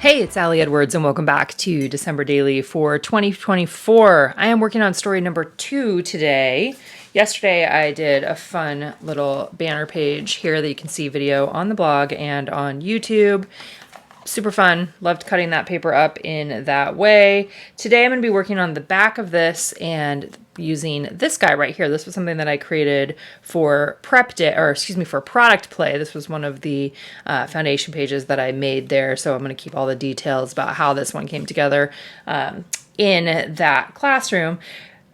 Hey, it's Allie Edwards, and welcome back to December Daily for 2024. I am working on story number 2 today. Yesterday, I did a fun little banner page here that you can see video on the blog and on YouTube. Super fun. Loved cutting that paper up in that way. Today, I'm going to be working on the back of this and using this guy right here. This was something that I created for prep day, or excuse me, for product play. This was one of the foundation pages that I made there. So I'm going to keep all the details about how this one came together in that classroom.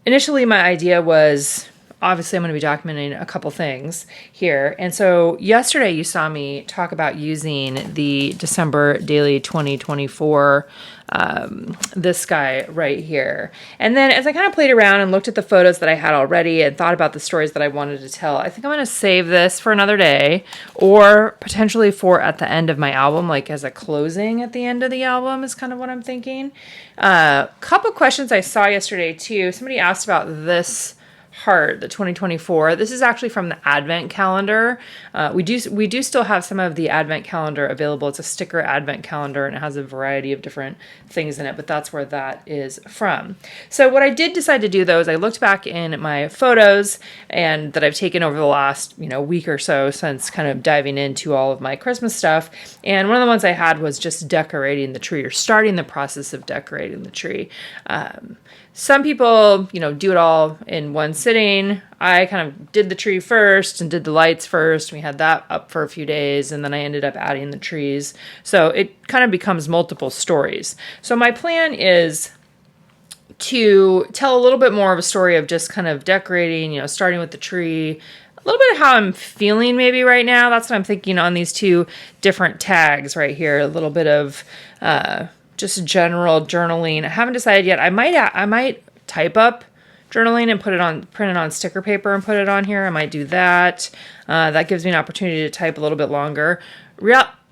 Initially, my idea was, obviously, I'm going to be documenting a couple things here. And so yesterday you saw me talk about using the December Daily 2024, this guy right here. And then as I kind of played around and looked at the photos that I had already and thought about the stories that I wanted to tell, I think I'm going to save this for another day, or potentially for at the end of my album, like as a closing at the end of the album is kind of what I'm thinking. Couple questions I saw yesterday too. Somebody asked about this heart, the 2024. This is actually from the Advent calendar. We do still have some of the Advent calendar available. It's a sticker Advent calendar and it has a variety of different things in it, but that's where that is from. So what I did decide to do though is I looked back in my photos and that I've taken over the last, week or so since kind of diving into all of my Christmas stuff. And one of the ones I had was just decorating the tree, or starting the process of decorating the tree. Some people, do it all in one sitting. I kind of did the tree first and did the lights first. We had that up for a few days, and then I ended up adding the trees. So it kind of becomes multiple stories. So my plan is to tell a little bit more of a story of just kind of decorating, starting with the tree, a little bit of how I'm feeling maybe right now. That's what I'm thinking on these two different tags right here. A little bit of just general journaling. I haven't decided yet. I might type up journaling and print it on sticker paper and put it on here. I might do that. That gives me an opportunity to type a little bit longer.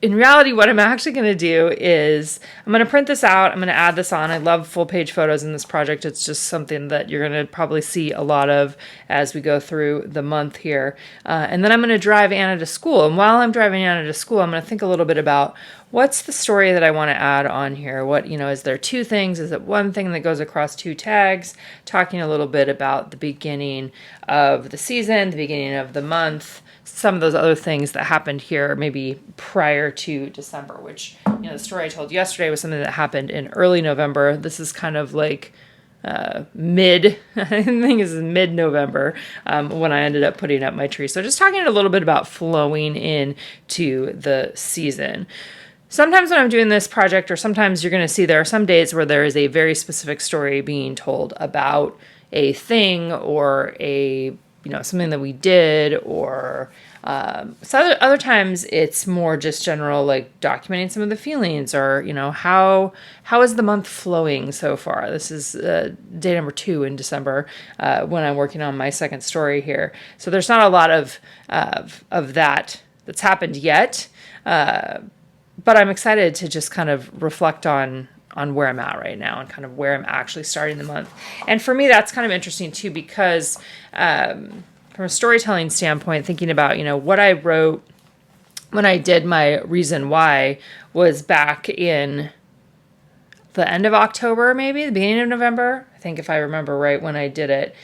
In reality, what I'm actually going to do is I'm going to print this out. I'm going to add this on. I love full page photos in this project. It's just something that you're going to probably see a lot of as we go through the month here. And then I'm going to drive Anna to school. And while I'm driving Anna to school, I'm going to think a little bit about what's the story that I want to add on here. What, is there two things? Is it one thing that goes across two tags? Talking a little bit about the beginning of the season, the beginning of the month, some of those other things that happened here maybe prior to December, which, the story I told yesterday was something that happened in early November. This is kind of like I think it's mid-November when I ended up putting up my tree. So just talking a little bit about flowing into the season. Sometimes when I'm doing this project, or sometimes you're going to see there are some days where there is a very specific story being told about a thing or a something that we did, or so other times it's more just general, like documenting some of the feelings, or how is the month flowing so far. This is day number 2 in December when I'm working on my second story here. So there's not a lot of that's happened yet, but I'm excited to just kind of reflect on where I'm at right now and kind of where I'm actually starting the month. And for me, that's kind of interesting too, because from a storytelling standpoint, thinking about, what I wrote when I did my reason why was back in the end of October, maybe the beginning of November, I think, if I remember right, when I did it.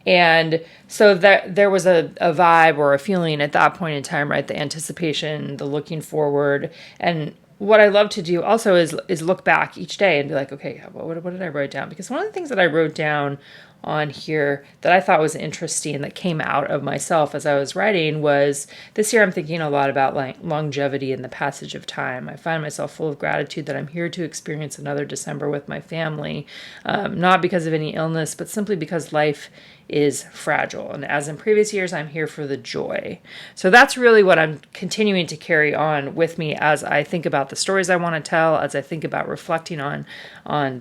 And so that there was a vibe or a feeling at that point in time, right? The anticipation, the looking forward. And what I love to do also is look back each day and be like, okay, what did I write down? Because one of the things that I wrote down on here that I thought was interesting, that came out of myself as I was writing, was this year I'm thinking a lot about longevity and the passage of time. I find myself full of gratitude that I'm here to experience another December with my family, not because of any illness, but simply because life is fragile. And as in previous years, I'm here for the joy. So that's really what I'm continuing to carry on with me as I think about the stories I want to tell, as I think about reflecting on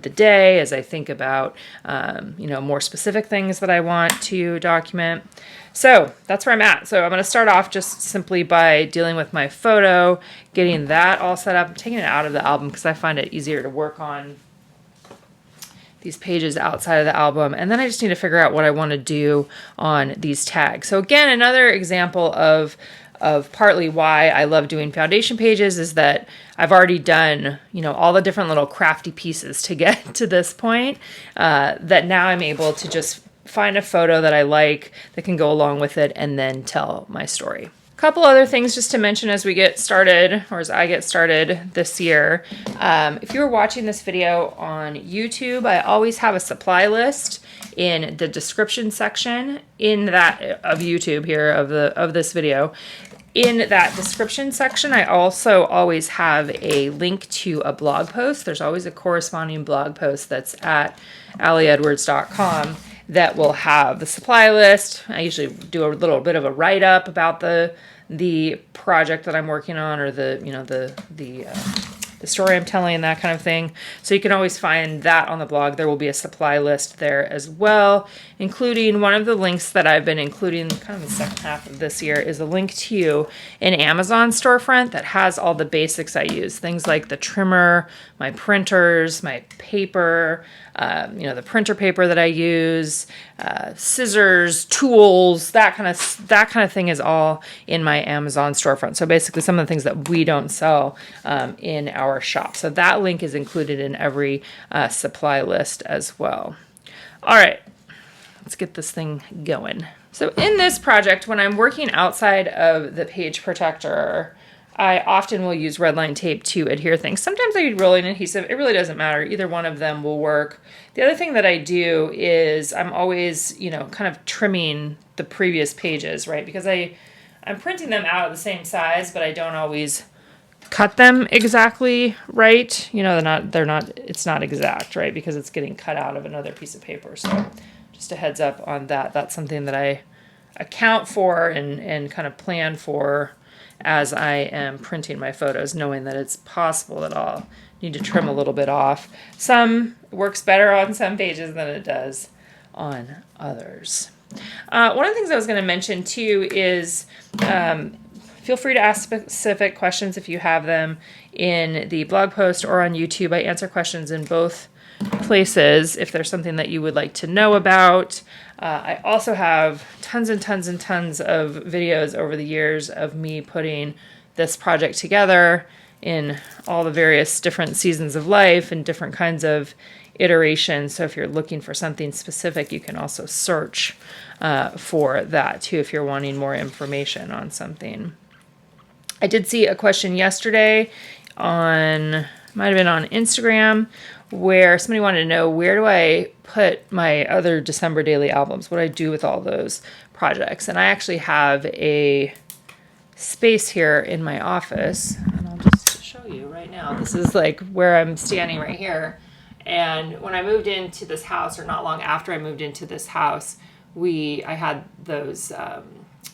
the day, as I think about, more specific things that I want to document. So that's where I'm at. So I'm going to start off just simply by dealing with my photo, getting that all set up. I'm taking it out of the album because I find it easier to work on these pages outside of the album. And then I just need to figure out what I want to do on these tags. So again, another example of of partly why I love doing foundation pages is that I've already done, all the different little crafty pieces to get to this point, that now I'm able to just find a photo that I like that can go along with it and then tell my story. Couple other things just to mention as we get started, or as I get started this year. If you're watching this video on YouTube, I always have a supply list in the description section in that of YouTube here of this video. In that description section, I also always have a link to a blog post. There's always a corresponding blog post that's at allieedwards.com that will have the supply list. I usually do a little bit of a write-up about the project that I'm working on, or the story I'm telling, that kind of thing. So you can always find that on the blog. There will be a supply list there as well, including one of the links that I've been including kind of the second half of this year is a link to an Amazon storefront that has all the basics I use. Things like the trimmer, my printers, my paper, the printer paper that I use, scissors, tools, that kind of thing is all in my Amazon storefront. So basically some of the things that we don't sell in our shop. So that link is included in every supply list as well. All right, let's get this thing going. So in this project, when I'm working outside of the page protector, I often will use red line tape to adhere things. Sometimes I use rolling adhesive. It really doesn't matter. Either one of them will work. The other thing that I do is I'm always, kind of trimming the previous pages, right? Because I'm printing them out the same size, but I don't always cut them exactly right. It's not exact, right? Because it's getting cut out of another piece of paper. So just a heads up on that. That's something that I account for and kind of plan for as I am printing my photos, knowing that it's possible that I'll need to trim a little bit off. Some works better on some pages than it does on others. One of the things I was going to mention too is feel free to ask specific questions if you have them in the blog post or on YouTube. I answer questions in both places if there's something that you would like to know about. I also have tons and tons and tons of videos over the years of me putting this project together in all the various different seasons of life and different kinds of iterations. So if you're looking for something specific, you can also search for that too if you're wanting more information on something. I did see a question yesterday might have been on Instagram, where somebody wanted to know, where do I put my other December daily albums? What do I do with all those projects? And I actually have a space here in my office, and I'll just show you right now. This is like where I'm standing right here. And when I moved into this house, or not long after I moved into this house, I had those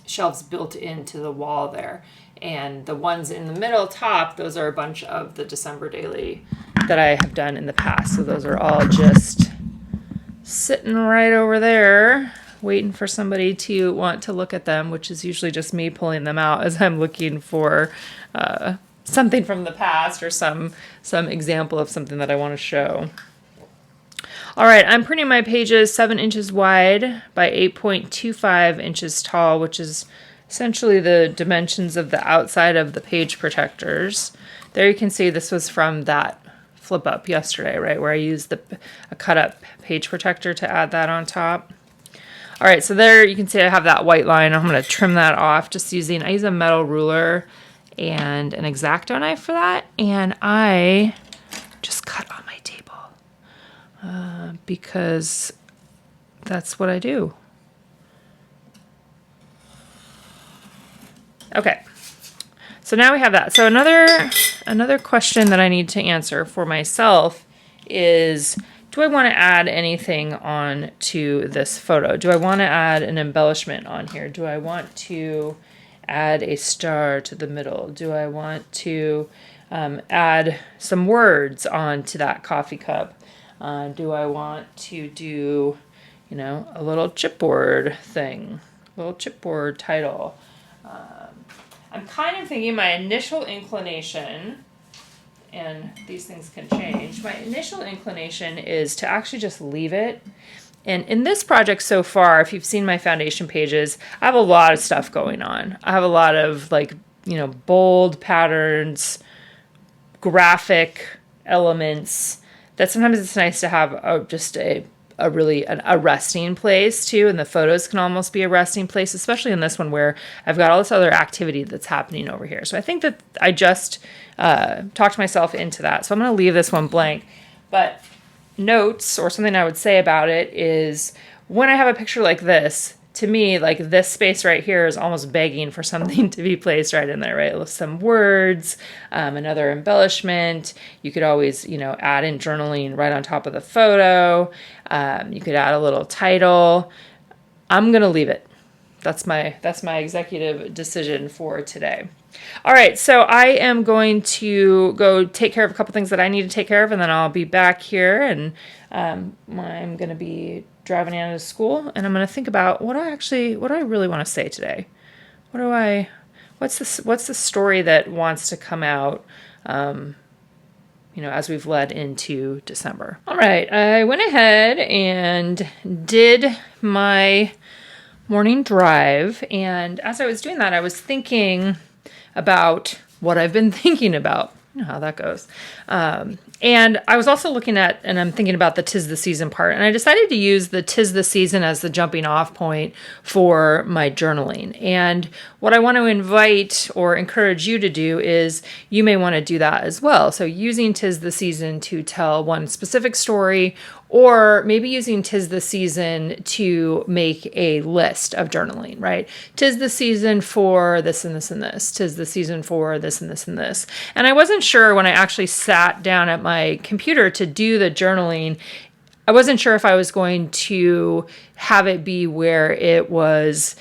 shelves built into the wall there. And the ones in the middle top, those are a bunch of the December daily that I have done in the past. So those are all just sitting right over there, waiting for somebody to want to look at them, which is usually just me pulling them out as I'm looking for something from the past or some example of something that I want to show. All right, I'm printing my pages 7 inches wide by 8.25 inches tall, which is essentially the dimensions of the outside of the page protectors. There you can see this was from that flip up yesterday, right, where I used a cut up page protector to add that on top. All right, so there you can see I have that white line. I'm going to trim that off just I use a metal ruler and an X-Acto knife for that, and I just cut on my table because that's what I do. Okay, so now we have that. So another question that I need to answer for myself is, do I want to add anything on to this photo? Do I want to add an embellishment on here? Do I want to add a star to the middle? Do I want to add some words onto that coffee cup? Do I want to do, a little chipboard thing, a little chipboard title? I'm kind of thinking my initial inclination, and these things can change, my initial inclination is to actually just leave it And in this project so far, if you've seen my foundation pages, I have a lot of stuff going on. I have a lot of like, bold patterns, graphic elements that sometimes it's nice to have a resting place too. And the photos can almost be a resting place, especially in this one where I've got all this other activity that's happening over here. So I think that I just talked myself into that. So I'm going to leave this one blank. But notes or something I would say about it is when I have a picture like this, to me, like this space right here is almost begging for something to be placed right in there, right? With some words, another embellishment. You could always, add in journaling right on top of the photo. You could add a little title. I'm going to leave it. That's my executive decision for today. All right, so I am going to go take care of a couple things that I need to take care of, and then I'll be back here, and I'm going to be driving Anna to school, and I'm going to think about what do I really want to say today. What's the story that wants to come out, as we've led into December. All right, I went ahead and did my morning drive, and as I was doing that, I was thinking about what I've been thinking about. You know how that goes. And I was also looking at, and I'm thinking about the 'tis the season part, and I decided to use the 'tis the season as the jumping off point for my journaling. And what I want to invite or encourage you to do is you may want to do that as well. So using 'tis the season to tell one specific story, or maybe using 'tis the season to make a list of journaling, right? 'Tis the season for this and this and this. 'Tis the season for this and this and this. And I wasn't sure when I actually sat down at my computer to do the journaling, I wasn't sure if I was going to have it be where it was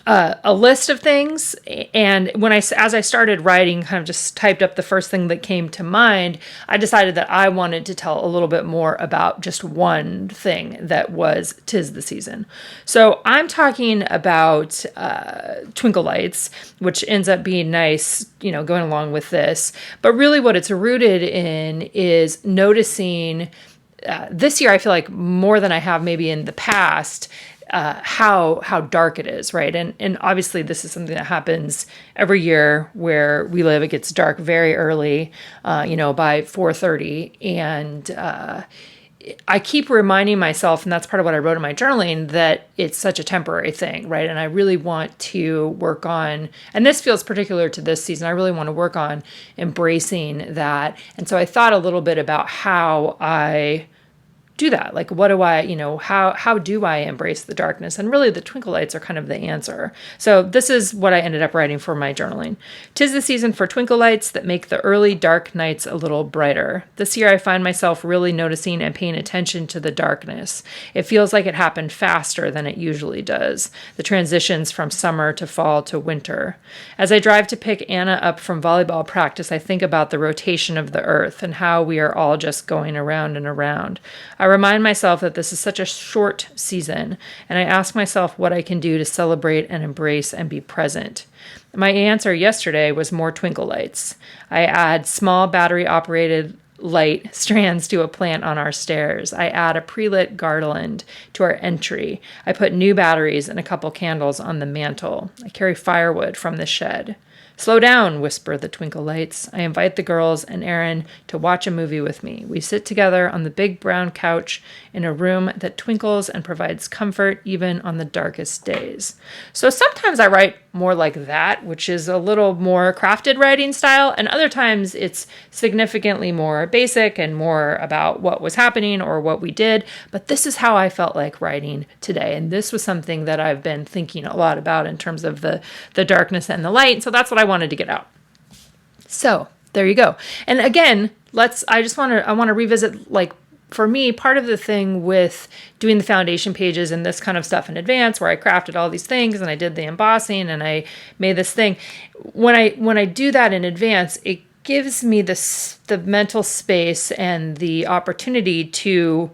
a list of things. And as I started writing, kind of just typed up the first thing that came to mind, I decided that I wanted to tell a little bit more about just one thing that was 'tis the season. So I'm talking about Twinkle Lights, which ends up being nice, going along with this. But really what it's rooted in is noticing this year, I feel like more than I have maybe in the past, how dark it is, right? And obviously this is something that happens every year where we live. It gets dark very early, by 4:30. And I keep reminding myself, and that's part of what I wrote in my journaling, that it's such a temporary thing, right? And I really want to work on, and this feels particular to this season, I really want to work on embracing that. And so I thought a little bit about how I do that. Like, what do I, how do I embrace the darkness? And really the twinkle lights are kind of the answer. So this is what I ended up writing for my journaling. 'Tis the season for twinkle lights that make the early dark nights a little brighter. This year I find myself really noticing and paying attention to the darkness. It feels like it happened faster than it usually does. The transitions from summer to fall to winter. As I drive to pick Anna up from volleyball practice, I think about the rotation of the earth and how we are all just going around and around. I remind myself that this is such a short season, and I ask myself what I can do to celebrate and embrace and be present. My answer yesterday was more twinkle lights. I add small battery-operated light strands to a plant on our stairs. I add a pre-lit garland to our entry. I put new batteries and a couple candles on the mantle. I carry firewood from the shed. Slow down, whisper the twinkle lights. I invite the girls and Aaron to watch a movie with me. We sit together on the big brown couch in a room that twinkles and provides comfort even on the darkest days. So sometimes I write more like that, which is a little more crafted writing style, and other times it's significantly more basic and more about what was happening or what we did. But this is how I felt like writing today, and this was something that I've been thinking a lot about in terms of the darkness and the light. So that's what I wanted to get out. So there you go. And again, I want to revisit, like, for me, part of the thing with doing the foundation pages and this kind of stuff in advance, where I crafted all these things and I did the embossing and I made this thing, when I do that in advance, it gives me the mental space and the opportunity to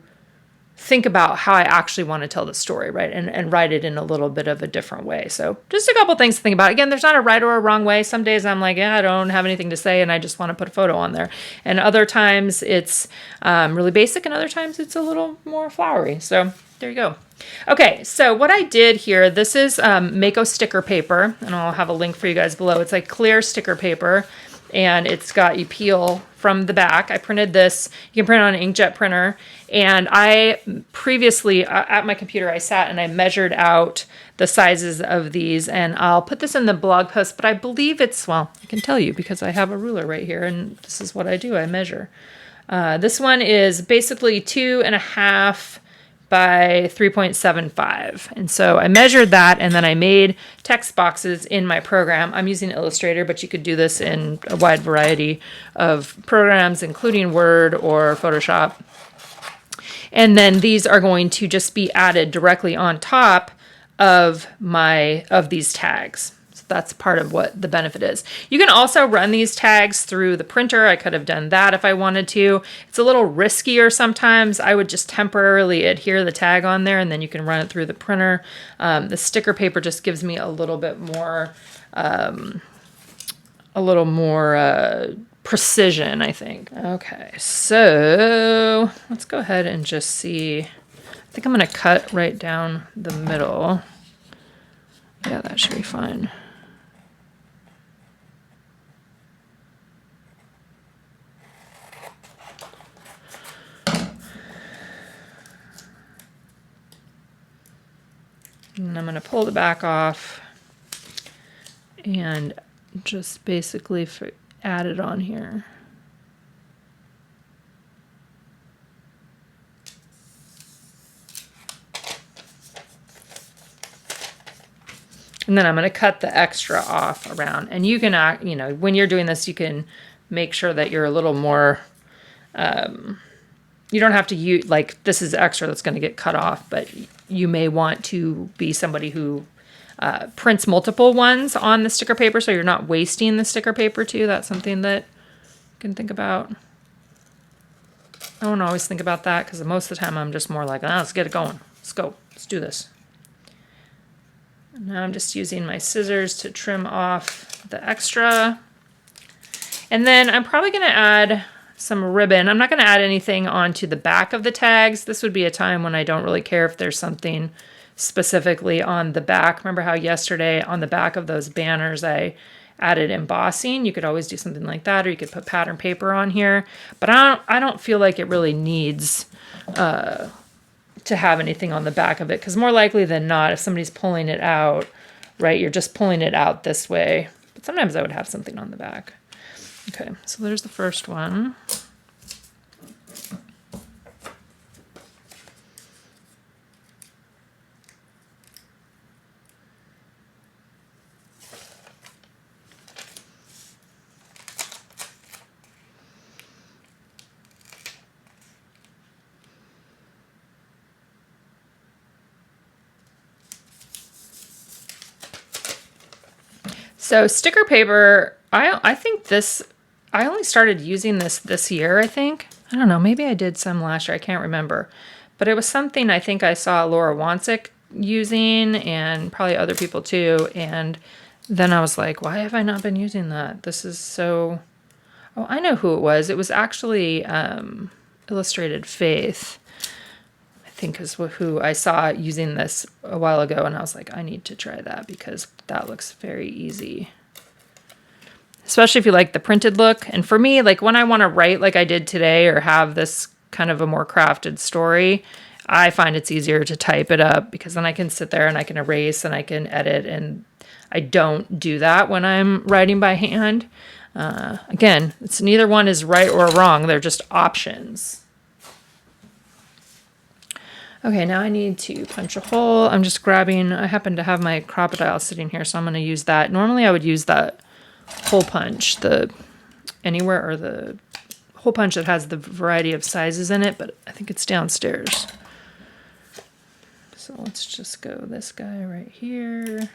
think about how I actually want to tell the story, right? And write it in a little bit of a different way. So just a couple things to think about. Again, there's not a right or a wrong way. Some days I'm like, yeah, I don't have anything to say and I just want to put a photo on there. And other times it's really basic, and other times it's a little more flowery. So there you go. Okay, so what I did here, this is Mako sticker paper, and I'll have a link for you guys below. It's like clear sticker paper, and it's got you peel from the back. I printed this. You can print on an inkjet printer. And I previously, at my computer, I sat and I measured out the sizes of these. And I'll put this in the blog post, but I believe it's, well, I can tell you because I have a ruler right here, and this is what I do. I measure. This one is basically 2.5 by 3.75. And so I measured that, and then I made text boxes in my program. I'm using Illustrator, but you could do this in a wide variety of programs, including Word or Photoshop. And then these are going to just be added directly on top of these tags. That's part of what the benefit is. You can also run these tags through the printer. I could have done that if I wanted to. It's a little riskier sometimes. I would just temporarily adhere the tag on there, and then you can run it through the printer. The sticker paper just gives me a little bit more, precision, I think. Okay, so let's go ahead and just see. I think I'm going to cut right down the middle. Yeah, that should be fine. And I'm going to pull the back off and just basically add it on here. And then I'm going to cut the extra off around. And you can, when you're doing this, you can make sure that you're a little more, you don't have to use, like, this is extra that's going to get cut off, but you may want to be somebody who prints multiple ones on the sticker paper, so you're not wasting the sticker paper too. That's something that you can think about. I don't always think about that because most of the time I'm just more like, let's get it going. Let's go. Let's do this. And now I'm just using my scissors to trim off the extra. And then I'm probably going to add some ribbon. I'm not going to add anything onto the back of the tags. This would be a time when I don't really care if there's something specifically on the back. Remember how yesterday on the back of those banners I added embossing? You could always do something like that, or you could put pattern paper on here. But I don't feel like it really needs to have anything on the back of it, because more likely than not, if somebody's pulling it out, right, you're just pulling it out this way. But sometimes I would have something on the back. Okay, so there's the first one. So sticker paper, I think this, I only started using this year, I think. I don't know, maybe I did some last year, I can't remember. But it was something I think I saw Laura Wansek using, and probably other people too. And then I was like, why have I not been using that? This is so... Oh, I know who it was. It was actually Illustrated Faith, I think is who I saw using this a while ago. And I was like, I need to try that because that looks very easy. Especially if you like the printed look. And for me, like when I want to write like I did today or have this kind of a more crafted story, I find it's easier to type it up because then I can sit there and I can erase and I can edit, and I don't do that when I'm writing by hand. Again, it's neither one is right or wrong. They're just options. Okay, now I need to punch a hole. I'm just grabbing, I happen to have my Crop-A-Dile sitting here, so I'm going to use that. Normally I would use that hole punch, the anywhere, or the hole punch that has the variety of sizes in it, but I think it's downstairs. So let's just go this guy right here.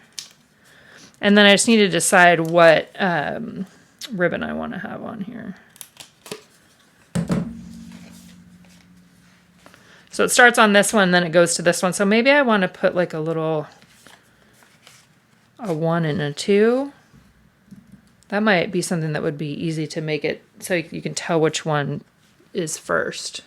And then I just need to decide what ribbon I want to have on here. So it starts on this one, then it goes to this one. So maybe I want to put like a 1 and a 2. That might be something that would be easy to make it so you can tell which one is first.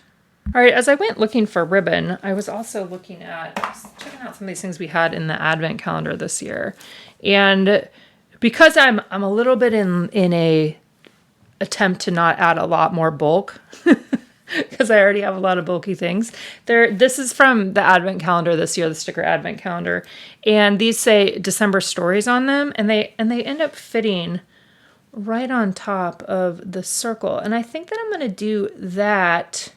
All right, as I went looking for ribbon, I was also checking out some of these things we had in the advent calendar this year. And because I'm a little bit in a attempt to not add a lot more bulk, because I already have a lot of bulky things. This is from the advent calendar this year, the sticker advent calendar. And these say December stories on them, and they end up fitting right on top of the circle. And I think that I'm going to do that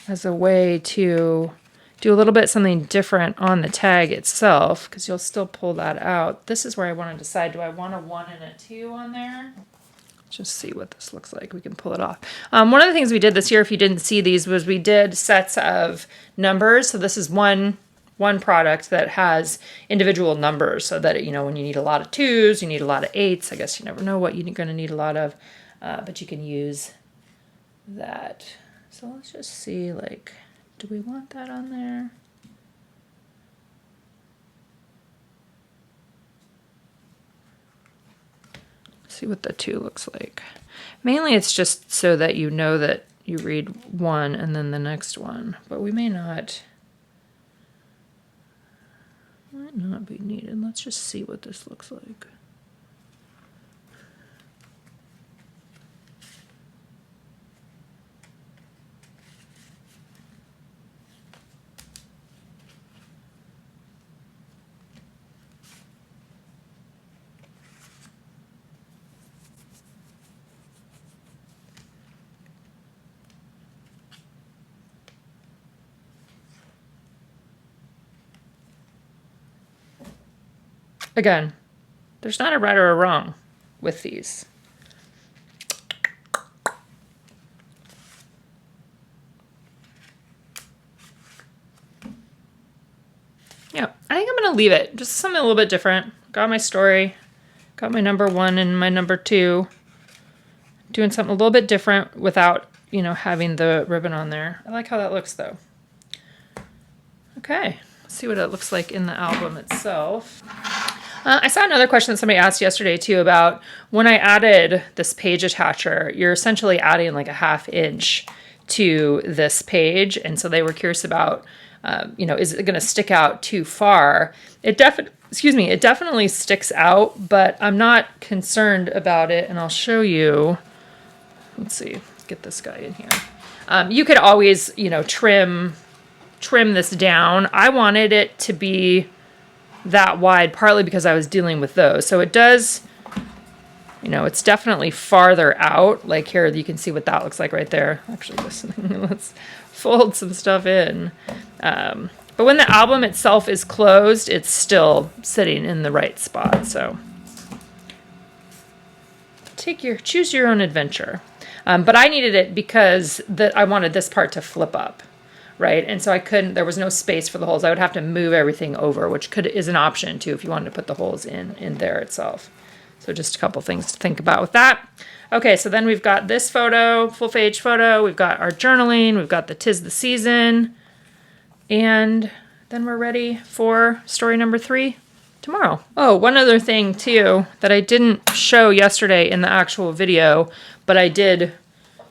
as a way to do a little bit something different on the tag itself, because you'll still pull that out. This is where I want to decide, do I want a 1 and a 2 on there? Just see what this looks like. We can pull it off. One of the things we did this year, if you didn't see these, was we did sets of numbers. So this is one product that has individual numbers, so that, you know, when you need a lot of 2s, you need a lot of 8s. I guess you never know what you're going to need a lot of, but you can use that. So let's just see, like, do we want that on there? See what the 2 looks like. Mainly it's just so that you know that you read 1 and then the next one, but we might not be needed. Let's just see what this looks like. Again, there's not a right or a wrong with these. Yeah, I think I'm going to leave it. Just something a little bit different. Got my story, got my number 1 and my number 2. Doing something a little bit different without, you know, having the ribbon on there. I like how that looks, though. Okay, let's see what it looks like in the album itself. I saw another question that somebody asked yesterday too about when I added this page attacher, you're essentially adding like a 1/2 inch to this page. And so they were curious about, you know, is it going to stick out too far? It definitely sticks out, but I'm not concerned about it. And I'll show you, let's see, let's get this guy in here. You could always, you know, trim this down. I wanted it to be that wide, partly because I was dealing with those. So it does, you know, it's definitely farther out. Like here, you can see what that looks like right there. Actually, let's fold some stuff in. But when the album itself is closed, it's still sitting in the right spot. So choose your own adventure. But I needed it because I wanted this part to flip up. Right, and so there was no space for the holes. I would have to move everything over, which is an option too if you wanted to put the holes in there itself. So just a couple things to think about with that. Okay, so then we've got this photo, full page photo. We've got our journaling. We've got the 'Tis the Season. And then we're ready for story number 3 tomorrow. Oh, one other thing too that I didn't show yesterday in the actual video, but I did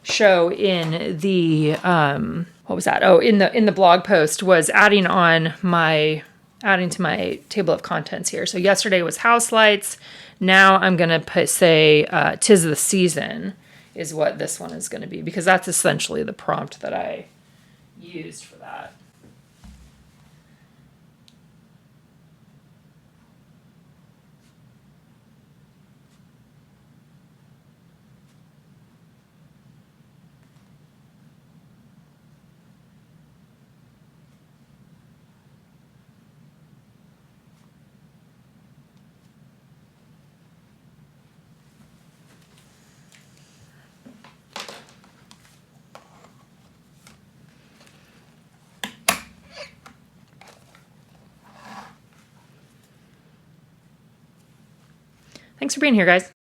show in the what was that? Oh, in the blog post was adding to my table of contents here. So yesterday was house lights. Now I'm gonna say 'Tis the Season is what this one is gonna be, because that's essentially the prompt that I used for that. Thanks for being here, guys.